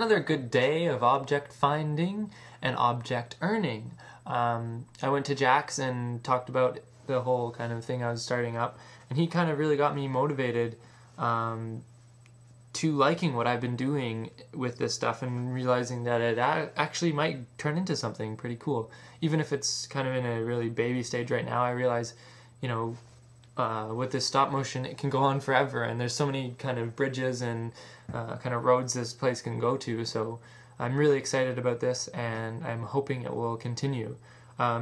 another good day of object finding and object earning. I went to Jack's and talked about the whole kind of thing I was starting up, and he kind of really got me motivated to liking what I've been doing with this stuff and realizing that it actually might turn into something pretty cool. Even if it's kind of in a really baby stage right now, I realize, with this stop motion, it can go on forever, and there's so many kind of bridges and kind of roads this place can go to, so I'm really excited about this, and I'm hoping it will continue.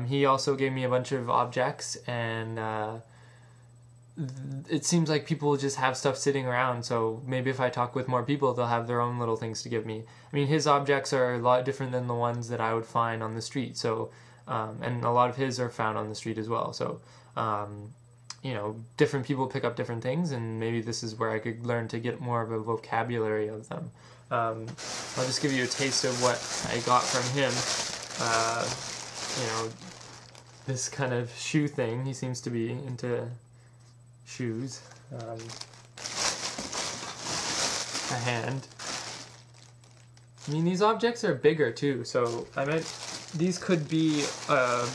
He also gave me a bunch of objects, and it seems like people just have stuff sitting around, so maybe if I talk with more people, they'll have their own little things to give me. I mean, his objects are a lot different than the ones that I would find on the street, so and a lot of his are found on the street as well, so different people pick up different things, and maybe this is where I could learn to get more of a vocabulary of them. I'll just give you a taste of what I got from him. This kind of shoe thing. He seems to be into shoes. A hand. I mean, these objects are bigger too, so these could be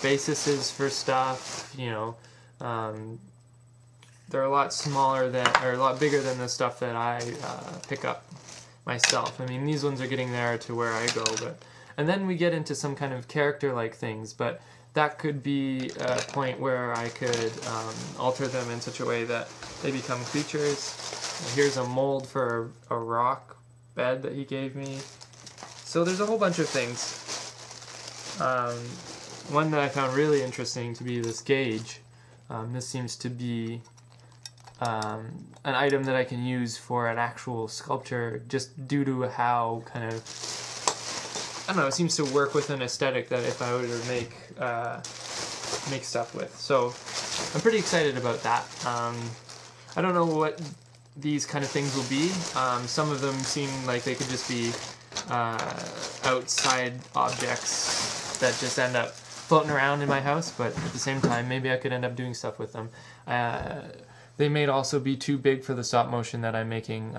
bases for stuff, they're a lot smaller or a lot bigger than the stuff that I pick up myself. I mean, these ones are getting there to where I go, and then we get into some kind of character-like things, but that could be a point where I could alter them in such a way that they become creatures. Here's a mold for a rock bed that he gave me. So there's a whole bunch of things. One that I found really interesting to be this gauge. This seems to be an item that I can use for an actual sculpture just due to how kind of, I don't know, it seems to work with an aesthetic that if I were to make stuff with. So I'm pretty excited about that. I don't know what these kind of things will be. Some of them seem like they could just be outside objects that just end up floating around in my house, but at the same time, maybe I could end up doing stuff with them. They may also be too big for the stop motion that I'm making,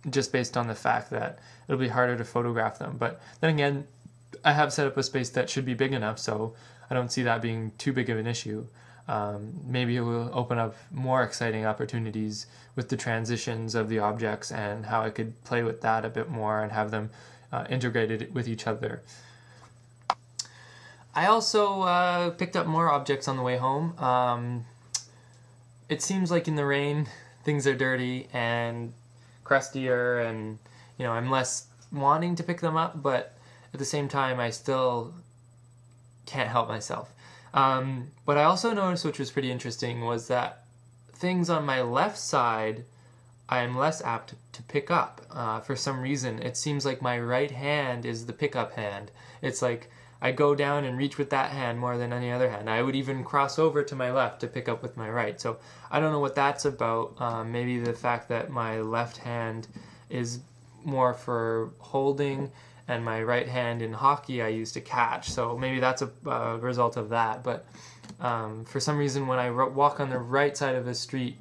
just based on the fact that it'll be harder to photograph them. But then again, I have set up a space that should be big enough, so I don't see that being too big of an issue. Maybe it will open up more exciting opportunities with the transitions of the objects and how I could play with that a bit more and have them integrated with each other. I also picked up more objects on the way home. It seems like in the rain, things are dirty and crustier, and I'm less wanting to pick them up, but at the same time, I still can't help myself. What I also noticed, which was pretty interesting, was that things on my left side, I am less apt to pick up. For some reason, it seems like my right hand is the pickup hand. It's like I go down and reach with that hand more than any other hand. I would even cross over to my left to pick up with my right. So I don't know what that's about. Maybe the fact that my left hand is more for holding, and my right hand in hockey I use to catch. So maybe that's a result of that. But for some reason, when I walk on the right side of the street,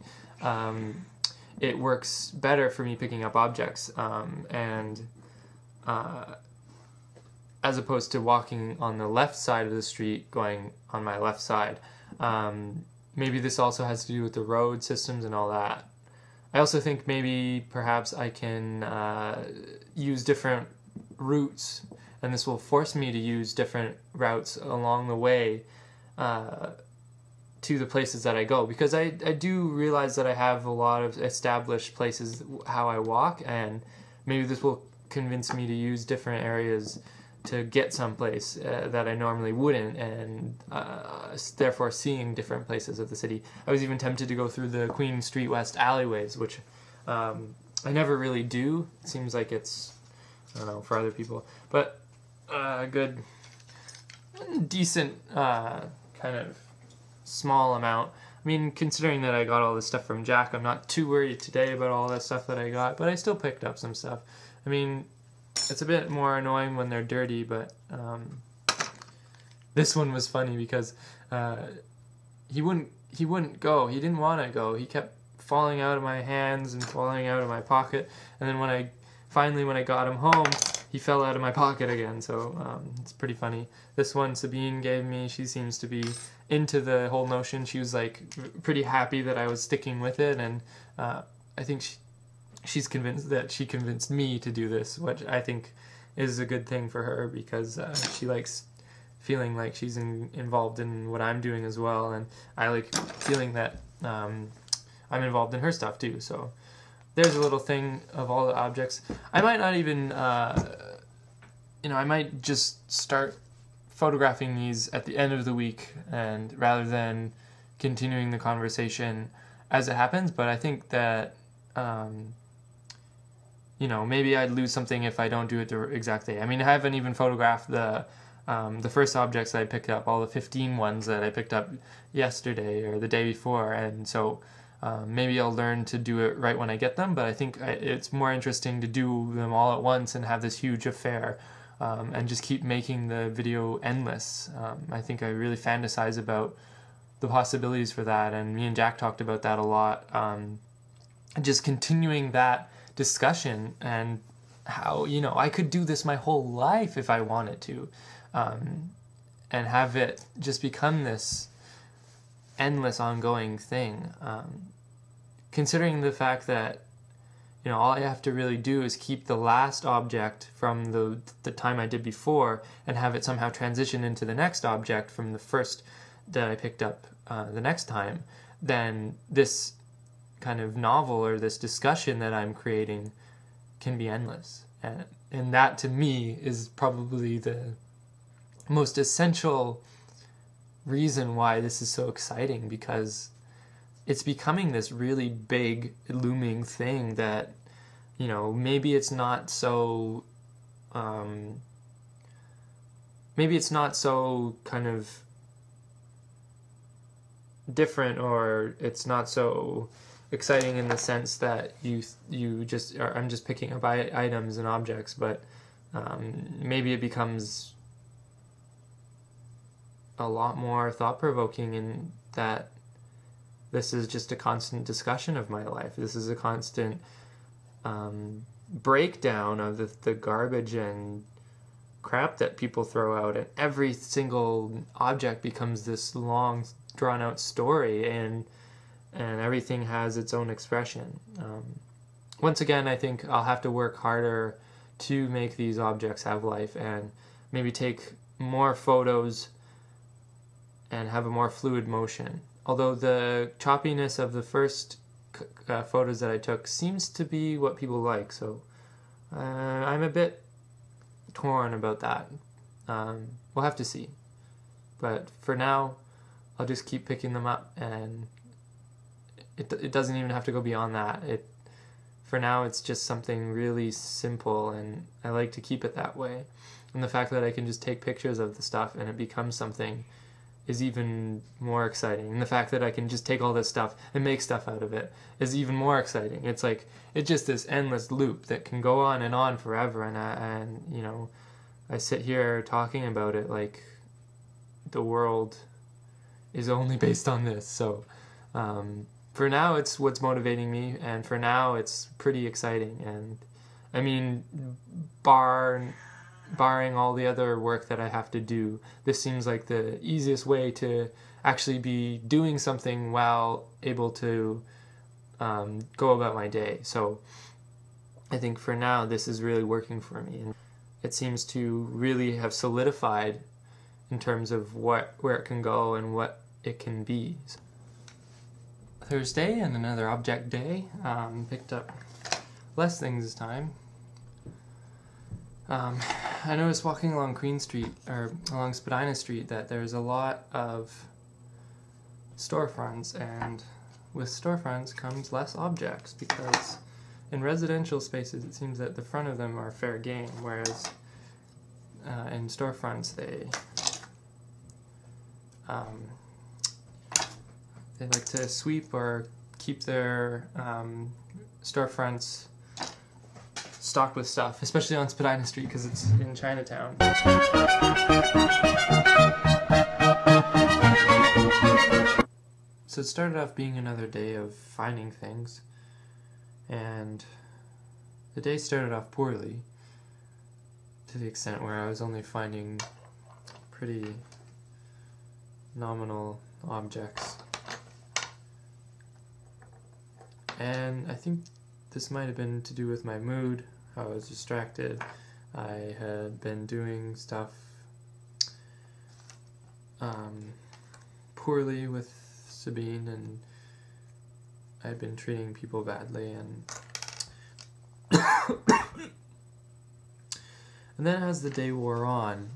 it works better for me picking up objects. As opposed to walking on the left side of the street, going on my left side. Maybe this also has to do with the road systems and all that. I also think maybe perhaps I can use different routes, and this will force me to use different routes along the way to the places that I go, because I do realize that I have a lot of established places how I walk, and maybe this will convince me to use different areas to get someplace that I normally wouldn't, and therefore seeing different places of the city. I was even tempted to go through the Queen Street West alleyways, which I never really do. It seems like it's, I don't know, for other people, but good, decent kind of small amount. I mean, considering that I got all this stuff from Jack, I'm not too worried today about all that stuff that I got, but I still picked up some stuff. I mean, it's a bit more annoying when they're dirty, but this one was funny because he wouldn't go. He didn't want to go. He kept falling out of my hands and falling out of my pocket. And then when I got him home, he fell out of my pocket again, so it's pretty funny. This one Sabine gave me, she seems to be into the whole notion. She was like pretty happy that I was sticking with it, and I think she's convinced that she convinced me to do this, which I think is a good thing for her, because she likes feeling like she's involved in what I'm doing as well, and I like feeling that I'm involved in her stuff too. So there's a little thing of all the objects. I might not even, I might just start photographing these at the end of the week, and rather than continuing the conversation as it happens. But I think that, maybe I'd lose something if I don't do it the exact day. I mean, I haven't even photographed the first objects that I picked up, all the 15 ones that I picked up yesterday or the day before, and so maybe I'll learn to do it right when I get them, but I think it's more interesting to do them all at once and have this huge affair, and just keep making the video endless. I think I really fantasize about the possibilities for that, and me and Jack talked about that a lot. Just continuing that discussion, and how, I could do this my whole life if I wanted to, and have it just become this endless ongoing thing, considering the fact that all I have to really do is keep the last object from the time I did before, and have it somehow transition into the next object from the first that I picked up the next time. Then this kind of novel, or this discussion that I'm creating, can be endless, and that to me is probably the most essential reason why this is so exciting, because it's becoming this really big looming thing that maybe it's not so kind of different, or it's not so exciting in the sense that you just are, I'm just picking up items and objects, but maybe it becomes a lot more thought-provoking in that this is just a constant discussion of my life. This is a constant breakdown of the garbage and crap that people throw out, and every single object becomes this long drawn-out story, and everything has its own expression. Once again, I think I'll have to work harder to make these objects have life, and maybe take more photos and have a more fluid motion. Although the choppiness of the first photos that I took seems to be what people like, so I'm a bit torn about that. We'll have to see. But for now, I'll just keep picking them up, and it doesn't even have to go beyond that. For now, it's just something really simple, and I like to keep it that way. And the fact that I can just take pictures of the stuff and it becomes something is even more exciting. And the fact that I can just take all this stuff and make stuff out of it is even more exciting. It's like, it's just this endless loop that can go on forever, and I sit here talking about it like the world is only based on this. So for now, it's what's motivating me, and for now it's pretty exciting. And I mean, barring all the other work that I have to do, this seems like the easiest way to actually be doing something while able to go about my day. So I think for now this is really working for me, and it seems to really have solidified in terms of where it can go and what it can be. Thursday, and another object day. Picked up less things this time. I noticed walking along Queen Street, or along Spadina Street, that there's a lot of storefronts, and with storefronts comes less objects, because in residential spaces it seems that the front of them are fair game, whereas in storefronts they like to sweep or keep their storefronts stocked with stuff, especially on Spadina Street because it's in Chinatown. So it started off being another day of finding things, and the day started off poorly. to the extent where I was only finding pretty nominal objects. And I think this might have been to do with my mood, how I was distracted. I had been doing stuff poorly with Sabine, and I'd been treating people badly, and and then as the day wore on,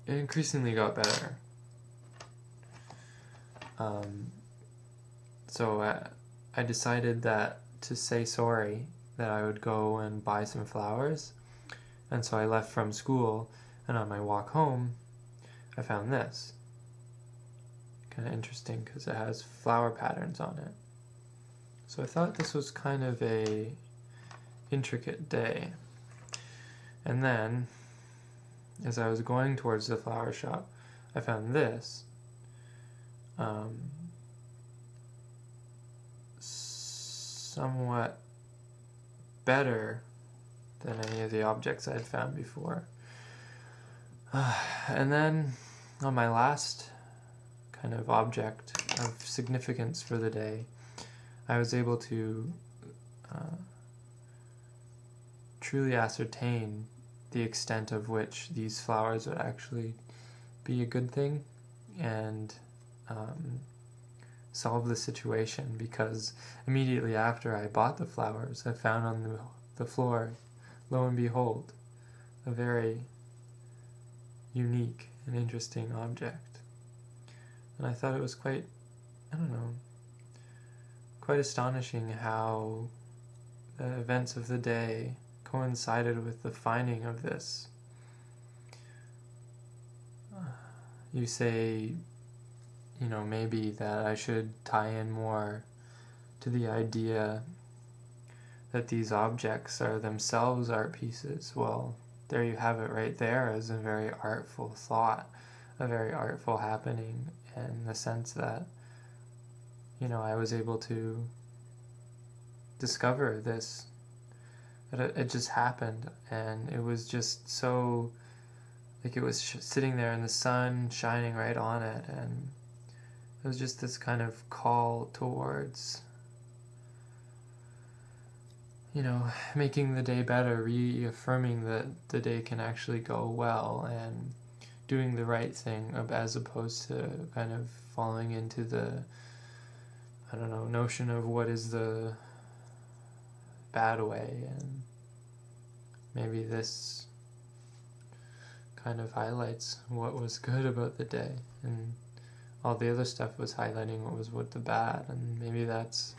it increasingly got better. So I decided that to say sorry, that I would go and buy some flowers. And so I left from school, and on my walk home, I found this. Kind of interesting because it has flower patterns on it. So I thought this was kind of a intricate day. And then, as I was going towards the flower shop, I found this. Somewhat better than any of the objects I had found before. And then on my last kind of object of significance for the day, I was able to truly ascertain the extent of which these flowers would actually be a good thing and solve the situation, because immediately after I bought the flowers, I found on the floor, lo and behold, a very unique and interesting object. And I thought it was quite, quite astonishing how the events of the day coincided with the finding of this. You say, maybe that I should tie in more to the idea that these objects are themselves art pieces. Well, there you have it right there as a very artful thought, a very artful happening, in the sense that, I was able to discover this. It just happened, and it was just so, like, it was sitting there in the sun, shining right on it, and it was just this kind of call towards, making the day better, reaffirming that the day can actually go well, and doing the right thing, as opposed to kind of falling into the, notion of what is the bad way. And maybe this kind of highlights what was good about the day, and all the other stuff was highlighting what the bad. And maybe that's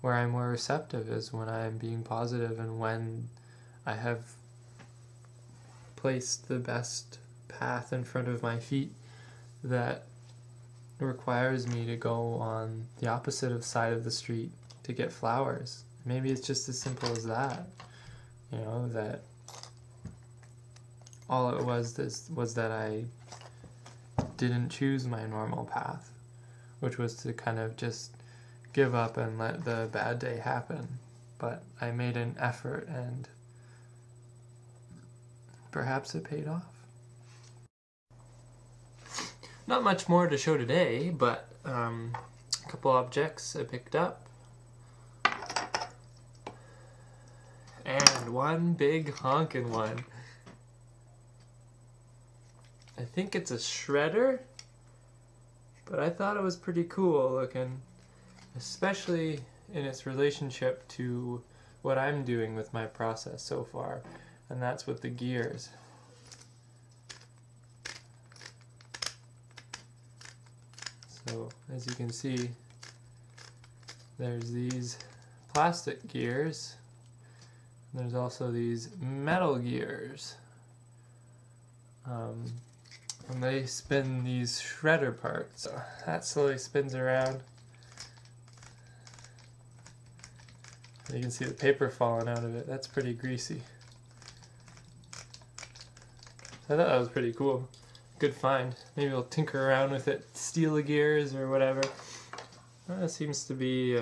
where I'm more receptive, is when I'm being positive, and when I have placed the best path in front of my feet that requires me to go on the opposite side of the street to get flowers. Maybe it's just as simple as that, that all it was that I didn't choose my normal path, which was to kind of just give up and let the bad day happen. But I made an effort, and perhaps it paid off. Not much more to show today, but a couple objects I picked up. And one big honkin' one. I think it's a shredder, but I thought it was pretty cool looking, especially in its relationship to what I'm doing with my process so far, and that's with the gears. So, as you can see, there's these plastic gears, and there's also these metal gears. And they spin these shredder parts. So that slowly spins around. You can see the paper falling out of it. That's pretty greasy. I thought that was pretty cool. Good find. Maybe I'll tinker around with it, steal the gears or whatever. That seems to be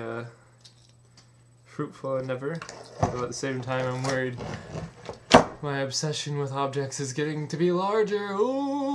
fruitful endeavor. Although at the same time I'm worried my obsession with objects is getting to be larger. Ooh!